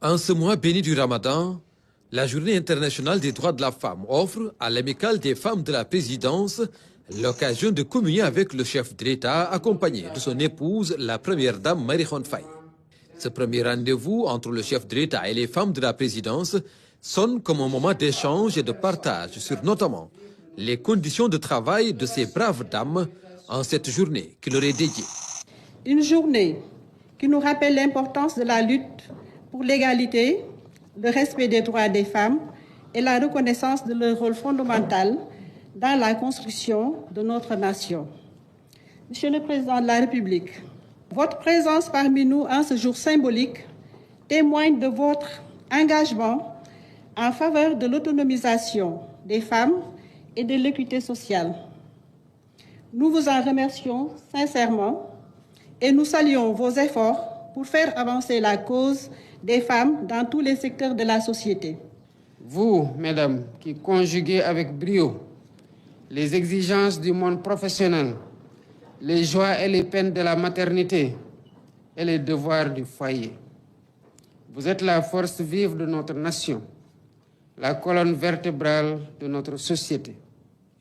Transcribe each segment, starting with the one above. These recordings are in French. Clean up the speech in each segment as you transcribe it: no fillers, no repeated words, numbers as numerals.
En ce mois béni du Ramadan, la Journée internationale des droits de la femme offre à l'Amicale des femmes de la présidence l'occasion de communier avec le chef de l'État accompagné de son épouse, la première dame Marie Khone Faye. Ce premier rendez-vous entre le chef de l'État et les femmes de la présidence sonne comme un moment d'échange et de partage sur notamment les conditions de travail de ces braves dames en cette journée qui leur est dédiée. Une journée qui nous rappelle l'importance de la lutte pour l'égalité, le respect des droits des femmes et la reconnaissance de leur rôle fondamental dans la construction de notre nation. Monsieur le Président de la République, votre présence parmi nous en ce jour symbolique témoigne de votre engagement en faveur de l'autonomisation des femmes et de l'équité sociale. Nous vous en remercions sincèrement et nous saluons vos efforts pour faire avancer la cause des femmes dans tous les secteurs de la société. Vous, mesdames, qui conjuguez avec brio les exigences du monde professionnel, les joies et les peines de la maternité et les devoirs du foyer. Vous êtes la force vive de notre nation, la colonne vertébrale de notre société.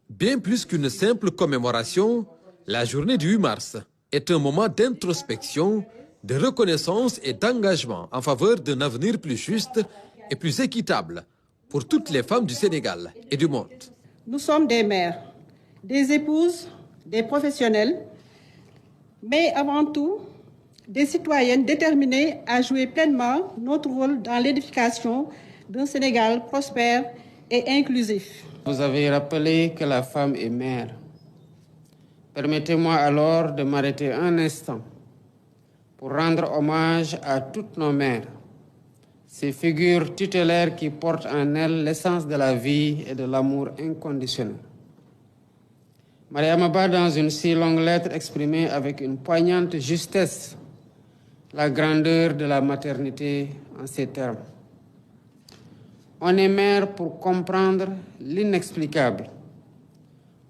Bien plus qu'une simple commémoration, la journée du 8 mars est un moment d'introspection, de reconnaissance et d'engagement en faveur d'un avenir plus juste et plus équitable pour toutes les femmes du Sénégal et du monde. Nous sommes des mères, des épouses, des professionnelles, mais avant tout, des citoyennes déterminées à jouer pleinement notre rôle dans l'édification d'un Sénégal prospère et inclusif. Vous avez rappelé que la femme est mère. Permettez-moi alors de m'arrêter un instant pour rendre hommage à toutes nos mères, ces figures tutélaires qui portent en elles l'essence de la vie et de l'amour inconditionnel. Mariama Ba, dans une si longue lettre, exprimée avec une poignante justesse la grandeur de la maternité en ces termes. On est mère pour comprendre l'inexplicable.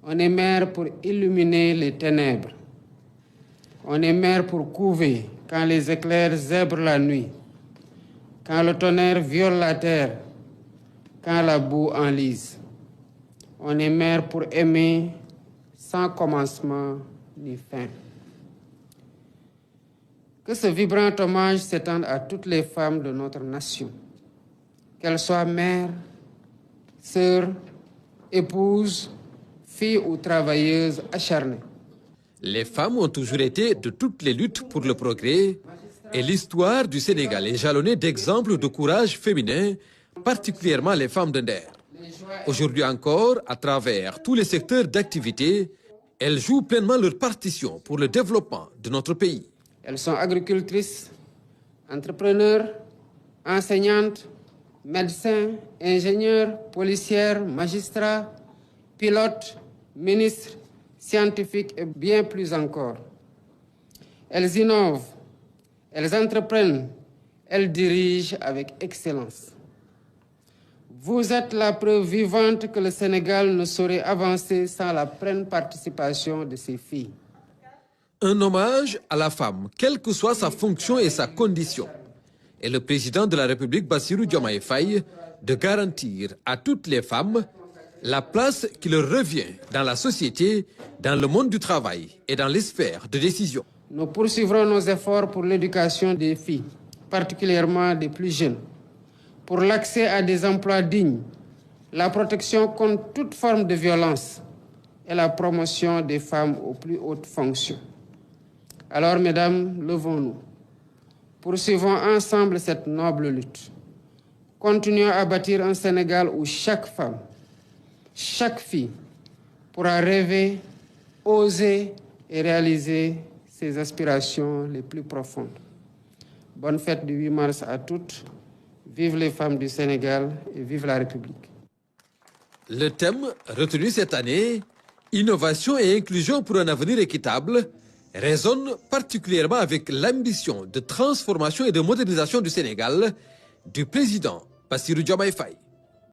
On est mère pour illuminer les ténèbres. On est mère pour couver quand les éclairs zèbrent la nuit, quand le tonnerre viole la terre, quand la boue enlise. On est mère pour aimer sans commencement ni fin. Que ce vibrant hommage s'étende à toutes les femmes de notre nation, qu'elles soient mères, sœurs, épouses, filles ou travailleuses acharnées. Les femmes ont toujours été de toutes les luttes pour le progrès et l'histoire du Sénégal est jalonnée d'exemples de courage féminin, particulièrement les femmes de Nder. Aujourd'hui encore, à travers tous les secteurs d'activité, elles jouent pleinement leur partition pour le développement de notre pays. Elles sont agricultrices, entrepreneurs, enseignantes, médecins, ingénieurs, policières, magistrats, pilotes, ministres, scientifiques et bien plus encore. Elles innovent, elles entreprennent, elles dirigent avec excellence. Vous êtes la preuve vivante que le Sénégal ne saurait avancer sans la pleine participation de ses filles. Un hommage à la femme, quelle que soit sa fonction et sa condition. Et le président de la République, Bassirou Diomaye Faye, de garantir à toutes les femmes la place qui leur revient dans la société, dans le monde du travail et dans les sphères de décision. Nous poursuivrons nos efforts pour l'éducation des filles, particulièrement des plus jeunes, pour l'accès à des emplois dignes, la protection contre toute forme de violence et la promotion des femmes aux plus hautes fonctions. Alors, mesdames, levons-nous. Poursuivons ensemble cette noble lutte. Continuons à bâtir un Sénégal où chaque femme, chaque fille pourra rêver, oser et réaliser ses aspirations les plus profondes. Bonne fête du 8 mars à toutes. Vive les femmes du Sénégal et vive la République. Le thème retenu cette année, innovation et inclusion pour un avenir équitable, résonne particulièrement avec l'ambition de transformation et de modernisation du Sénégal du président Bassirou Diomaye Faye.